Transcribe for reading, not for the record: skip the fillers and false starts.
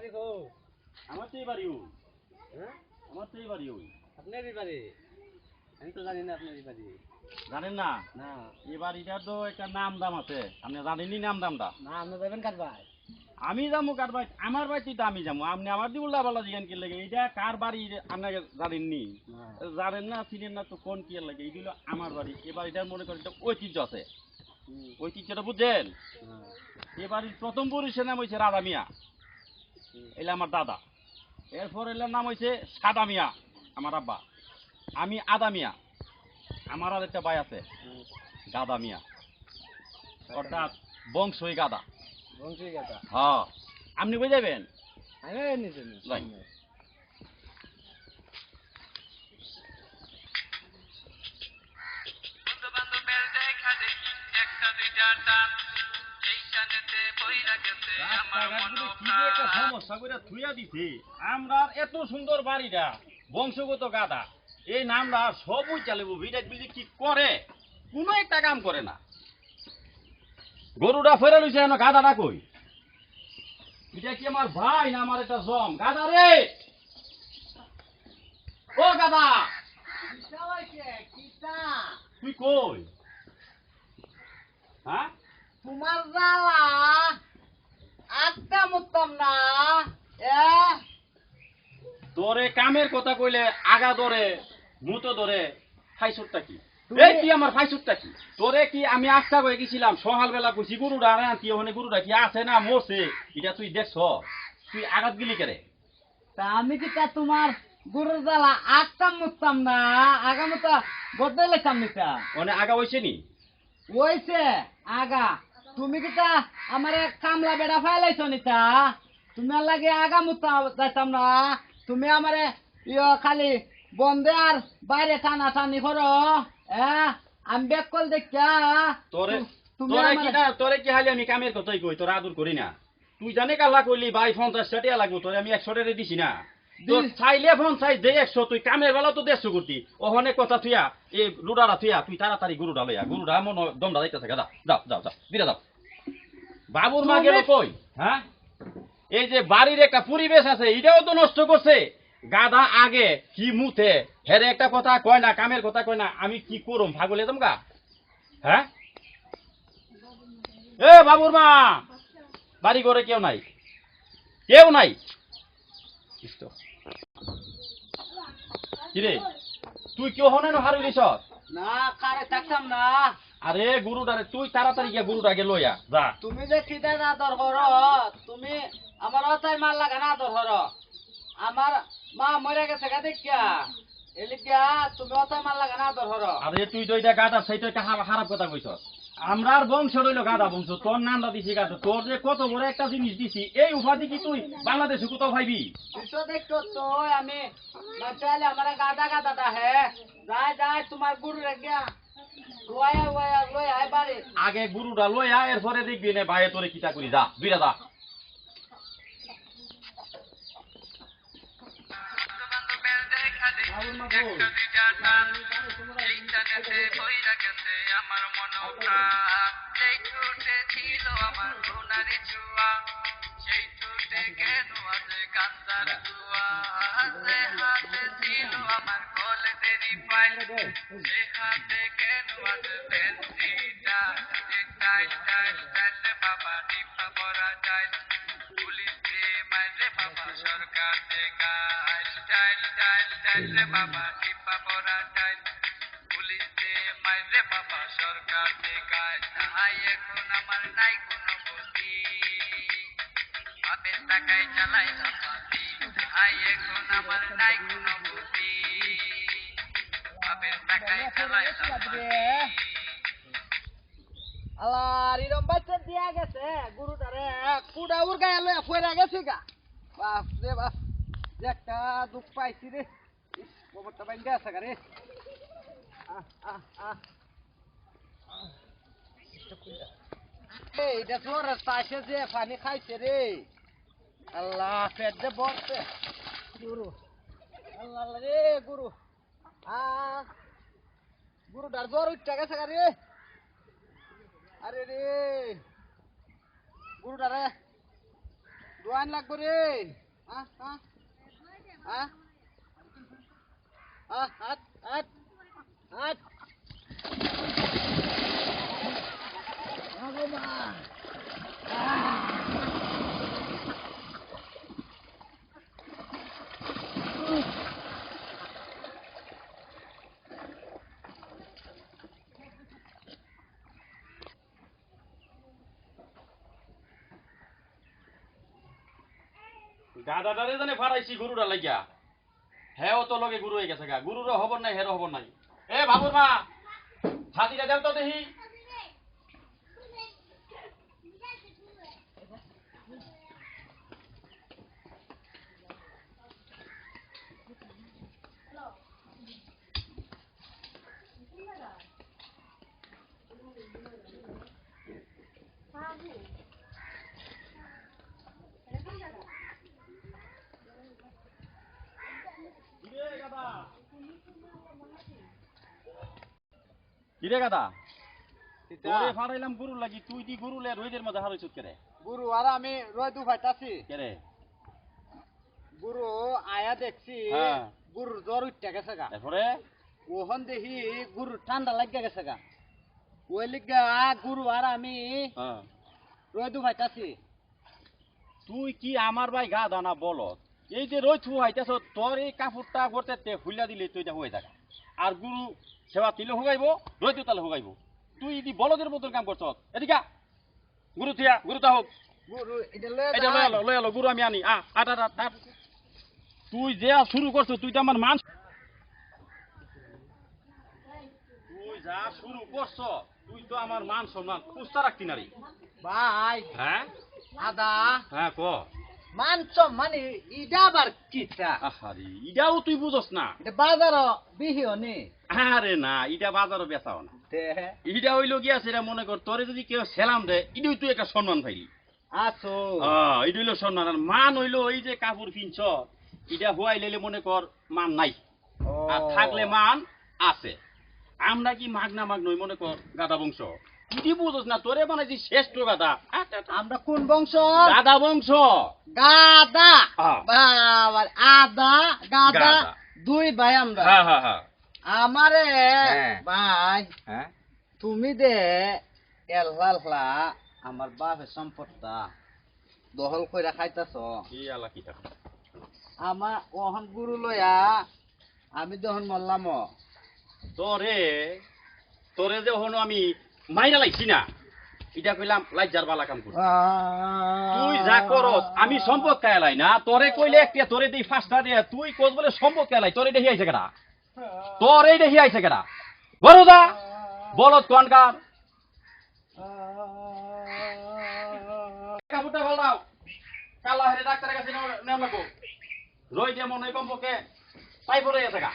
বাড়ি গো আমার তো এই বাড়ি ওই। হ্যাঁ আমার তো এই বাড়ি ওই। আপনারই বাড়ি আমি তো জানি না আপনারই বাড়ি জানেন না না এই বাড়িটার তো একটা নাম দাম আছে, আপনি জানেনই নাম দামটা। না আপনি যাবেন কার ভাই আমি যাবো কার বাড়ি? আমার বাড়িতে তো আমি যাবো, আপনি আমার দিয়ে উল্লা পাল্লা জিজ্ঞান কি লাগে? এইটা কার বাড়ি আপনাকে জানেননি? না জানেন না চিনেন না তো কোন কি লাগে? এইটা হলো আমার বাড়ি। এই বাড়িটার মনে করেন একটা ঐতিহ্য আছে, ঐতিহ্যটা বুঝছেন? এই বাড়ির প্রথম পুরুষের নাম হয়েছে রাধা মিয়া, এলে আমার দাদা। এরপর এলার নাম হয়েছে সাদা মিয়া, আমার আব্বা। আমি আদা মিয়া, আমার আর একটা ভাই আছে গাদা মিয়া, অর্থাৎ বংশই গাদা। বংশী কথা হ্যাঁ, আপনি বুঝাবেন? আমি নিজে লাই। আমরা এত সুন্দর বাড়িটা বংশগত গাদা, এই নামটা সবই চালিব ভিটা বিজি কি করে? কোনো একটা কাম করে না। গরুটা ফেরে লইছে এনে গাদাটা কই? এটা কি আমার ভাই না আমার একটা জম? গাদা রে, ও গাদা, তুই কই? হ্যাঁ, তোমার জ্বালা আটটা মুততাম না তোরে কামের কথা কইলে আগা ধরে মুতো ধরে ফাইসুরটা কি? তুমি- এই তুই আমার ফাইসুরটা কি? তোরে কি আমি আস্থা হয়ে গেছিলাম সকালবেলা কইছি গরুটা আরে আনতি, ওখানে গরুটা কি আছে না মরছে এটা তুই দেখছ? তুই আঘাত গিলি কেরে? তা আমি কি তা তোমার গরুর জ্বালা আটটা মুততাম না আগামতা বদলে লেখাম নিতা ওনে আগা হইছে নি? ওইছে আগা তুমি কি তা আমারে কামলা বেড়া ফাইলাইছ নিতা তুমি আর লাগে আগা মুতা যাইতাম না তুমি আমারে খালি বন্ধে আর বাইরে টানা টানি করো আমি বেক কল দেখা তোরে তুমি তোরে কি আমারে না তোরে কি হালি আমি কামের কথাই কই, তোর আদর করি না? তুই জানে কাল্লা কইলি ভাই 50 টাকা লাগবো, তোরে আমি 100 টাকা দিছি না? তোর চাইলে 50 দে 100, তুই কামের বেলা তো 150 করতি। ওখানে কথা থুয়া এই লুডারা থুয়া তুই তাড়াতাড়ি গরুটা লইয়া, গরুটা মন দমটা যাইতেছে গাদা। যাও যাও যাও দিরা যাও। বাবুর মা গেল কই? হ্যাঁ, এই যে বাড়ির একটা পরিবেশ আছে এটাও তো নষ্ট করছে। গাদা আগে কি মুতে হেরে একটা কথা কয় না, কামের কথা কয় না। আমি কি করুম, ভাগলে তোমরা? হ্যাঁ, এ বাবুর মা, বাড়ি ঘরে কেউ নাই, কেউ নাই। কিরে তুই কেউ হনে না হারু দিছ? না কারে থাকতাম না আরে গরুটারে তুই তাড়াতাড়ি গিয়া গরুটাকে লইয়া যা। তুমি যে খিদে না দর করো তুমি আমার অতাই মার লাগা না দর করো আমার মা মরে গেছে গা দেখিয়া এলিকা তুমি অতাই মার লাগা না দর করো আরে তুই তো এটা গাদা সেই তো একটা খারাপ কথা কইছ। আমরার বংশ রইল গাদা বংশ, তোর নামটা দিছি গাদা। তোর যে কত বড় একটা জিনিস দিছি, এই উপাধি কি তুই বাংলাদেশে কোথাও পাইবি? তুই তো দেখছো তো আমি চাইলে আমার গাদা গাদাটা হে যাই যাই তোমার গুরু রেখিয়া লয়া লয়া লয়া আই বাড়ি আগে গুরুটা লইয়া এরপরে দেখবি না ভাই তোরে কিতা করি। যা বিরা যা। আল্লাহ এরম বাচ্চা দিয়া গেছে গুরুটারে কুড়া উর গায়ে লয়া ফইরা গেছে গা বাপ রে বাপ যে একটা দুঃখ পাইছি রে গোবরটা বাইন গেছে গা রে এইটা তোর পাশে যে পানি খাইছে রে আল্লাহ পেট যে বসছে গুরু আল্লাহ আল্লাহ রে গুরু গুরুটার জ্বর উঠতে গেছে গা রে আরে রে গুরুটারে দোয়ান লাগবো রে হাট হাট হাট গাদাটারে জানে ফাড়াইছি গরুটা লাগিয়া হেও তো লগে গরু হয়ে গেছে গা গরুরও খবর নাই হেরও খবর নাই এ বাবুর মা ছাতিটা দেন তো দেখি কিরে গাদা তোরে ফাড়াইলাম গরু লাগি তুই দি গরু লে রইদের মধ্যে হারাইছত কেরে গুরু আর আমি রয় দু ভাইতাছি কেরে গুরু আয়া দেখছি হ্যাঁ। গুরুর জ্বর উঠতে গেছে গা তারপরে ওহন দেখি গুরু ঠান্ডা লাগিয়া গেছে গা ওই লিগা গুরু আর আমি হ্যাঁ রয় দু ভাইতাছি তুই কি আমার ভাই গা দানা বলত এই যে রই থু হাইতেছ তোর এই কাপড়টা করতে তে খুলিয়া দিলে তুই এটা হয়ে থাকা আর গুরু সেবা তিলে হুগাইব রই তো তালে হুগাইব তুই যদি বলদের মতন কাম করছ এদিকা গুরু থিয়া গুরু তা হোক গুরু এটা এটা লই আলো গুরু আমি আনি আট আট আট তুই যে শুরু করছ তুই তো আমার মান তুই যা শুরু করছ তুই তো আমার মান সম্মান পুস্তা রাখতি না রে ভাই হ্যাঁ আদা হ্যাঁ ক মানছ মানে ইডা আবার কিটা আহারে ইটাও তুই বুঝস না এটা বাজার বিহিও নি আরে না ইটা বাজারও বেচাও না ইটা হইল গিয়া সেটা মনে কর তোরে যদি কেউ সেলাম দেয় ইটাই তুই একটা সম্মান পাইলি আছো এটা হইলো সম্মান আর মান হইলো এই যে কাপড় কিনছ ইটা হুয়াই লইলে মনে কর মান নাই আর থাকলে মান আছে আমরা কি মাগনা মাগনই মনে কর গাদা বংশ তুই বুঝস না তোরে বানাইছি শ্রেষ্ঠ গাদা আমরা কোন বংশ গাদা বংশ গাদা হ্যাঁ। বাবার আদা গাদা গাদা। দুই ভাই আমরা হ্যাঁ হ্যাঁ হ্যাঁ আমারে হ্যাঁ। ভাই হ্যাঁ তুমি দে এল্লাল্লা আমার বাপের সম্পদটা দখল কইরা খাইতাছ কি আলা কি টাকা আমার ওহন গুরু লইয়া আমি যখন মরলাম তোরে তোরে যে হনো আমি মাইরা লাইছি না এটা কইলাম লাইজার বালা কাম করি তুই যা করস আমি সম্পদ কায়ালাই না তোরে কইলে একটা তোরে দেই ফাস্টা দে তুই কোস বলে সম্পদ কায়ালাই তোরে দেখি আইছে কেডা তোরে দেখি আইছে কেডা বড়দা বলত কোনকার কাপড়টা ভাল দাও কালা হেরে ডাক্তারের কাছে নেম লাগবো রই দিয়ে মনে কমপক্ষে পাই পড়ে গেছে গা